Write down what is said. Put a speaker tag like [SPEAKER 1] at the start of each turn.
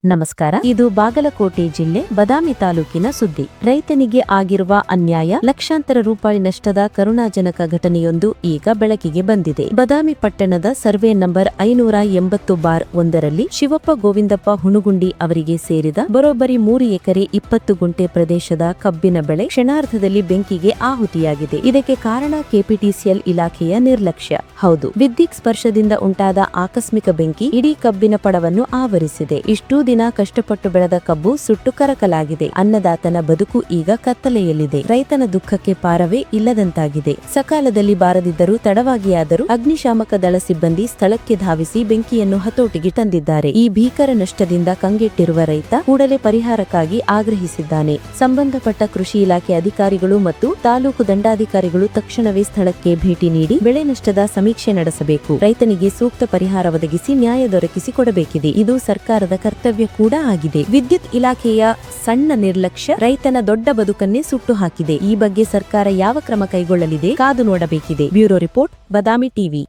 [SPEAKER 1] ನಮಸ್ಕಾರ. ಇದು ಬಾಗಲಕೋಟೆ ಜಿಲ್ಲೆ ಬದಾಮಿ ತಾಲೂಕಿನ ಸುದ್ದಿ. ರೈತನಿಗೆ ಆಗಿರುವ ಅನ್ಯಾಯ, ಲಕ್ಷಾಂತರ ರೂಪಾಯಿ ನಷ್ಟದ ಕರುಣಾಜನಕ ಘಟನೆಯೊಂದು ಈಗ ಬೆಳಕಿಗೆ ಬಂದಿದೆ. ಬದಾಮಿ ಪಟ್ಟಣದ ಸರ್ವೆ ನಂಬರ್ 580/1ರಲ್ಲಿ ಶಿವಪ್ಪ ಗೋವಿಂದಪ್ಪ ಹುಣಗುಂಡಿ ಅವರಿಗೆ ಸೇರಿದ ಬರೋಬ್ಬರಿ 3 ಎಕರೆ 20 ಗುಂಟೆ ಪ್ರದೇಶದ ಕಬ್ಬಿನ ಬೆಳೆ ಕ್ಷಣಾರ್ಧದಲ್ಲಿ ಬೆಂಕಿಗೆ ಆಹುತಿಯಾಗಿದೆ. ಇದಕ್ಕೆ ಕಾರಣ ಕೆಪಿಟಿಸಿಎಲ್ ಇಲಾಖೆಯ ನಿರ್ಲಕ್ಷ್ಯ. ಹೌದು, ವಿದ್ಯುತ್ ಸ್ಪರ್ಶದಿಂದ ಉಂಟಾದ ಆಕಸ್ಮಿಕ ಬೆಂಕಿ ಇಡೀ ಕಬ್ಬಿನ ಪಡವನ್ನು ಆವರಿಸಿದೆ. ಇಷ್ಟೂ ದಿನ ಕಷ್ಟಪಟ್ಟು ಬೆಳೆದ ಕಬ್ಬು ಸುಟ್ಟು ಕರಕಲಾಗಿದೆ. ಅನ್ನದಾತನ ಬದುಕು ಈಗ ಕತ್ತಲೆಯಲ್ಲಿದೆ. ರೈತನ ದುಃಖಕ್ಕೆ ಪಾರವೇ ಇಲ್ಲದಂತಾಗಿದೆ. ಸಕಾಲದಲ್ಲಿ ಬಾರದಿದ್ದರೂ ತಡವಾಗಿಯಾದರೂ ಅಗ್ನಿಶಾಮಕ ದಳ ಸಿಬ್ಬಂದಿ ಸ್ಥಳಕ್ಕೆ ಧಾವಿಸಿ ಬೆಂಕಿಯನ್ನು ಹತೋಟಿಗೆ ತಂದಿದ್ದಾರೆ. ಈ ಭೀಕರ ನಷ್ಟದಿಂದ ಕಂಗೆಟ್ಟಿರುವ ರೈತ ಕೂಡಲೇ ಪರಿಹಾರಕ್ಕಾಗಿ ಆಗ್ರಹಿಸಿದ್ದಾನೆ. ಸಂಬಂಧಪಟ್ಟ ಕೃಷಿ ಇಲಾಖೆ ಅಧಿಕಾರಿಗಳು ಮತ್ತು ತಾಲೂಕು ದಂಡಾಧಿಕಾರಿಗಳು ತಕ್ಷಣವೇ ಸ್ಥಳಕ್ಕೆ ಭೇಟಿ ನೀಡಿ ಬೆಳೆ ನಷ್ಟದ ಸಮೀಕ್ಷೆ ನಡೆಸಬೇಕು. ರೈತನಿಗೆ ಸೂಕ್ತ ಪರಿಹಾರ ಒದಗಿಸಿ ನ್ಯಾಯ ದೊರಕಿಸಿ ಕೊಡಬೇಕಿದೆ. ಇದು ಸರ್ಕಾರದ ಕರ್ತವ್ಯ ಕೂಡ ಆಗಿದೆ. ವಿದ್ಯುತ್ ಇಲಾಖೆಯ ಸಣ್ಣ ನಿರ್ಲಕ್ಷ್ಯ ರೈತನ ದೊಡ್ಡ ಬದುಕನ್ನೇ ಸುಟ್ಟು ಹಾಕಿದೆ. ಈ ಬಗ್ಗೆ ಸರ್ಕಾರ ಯಾವ ಕ್ರಮ ಕೈಗೊಳ್ಳಲಿದೆ ಕಾದು ನೋಡಬೇಕಿದೆ. Bureau report, Badami TV.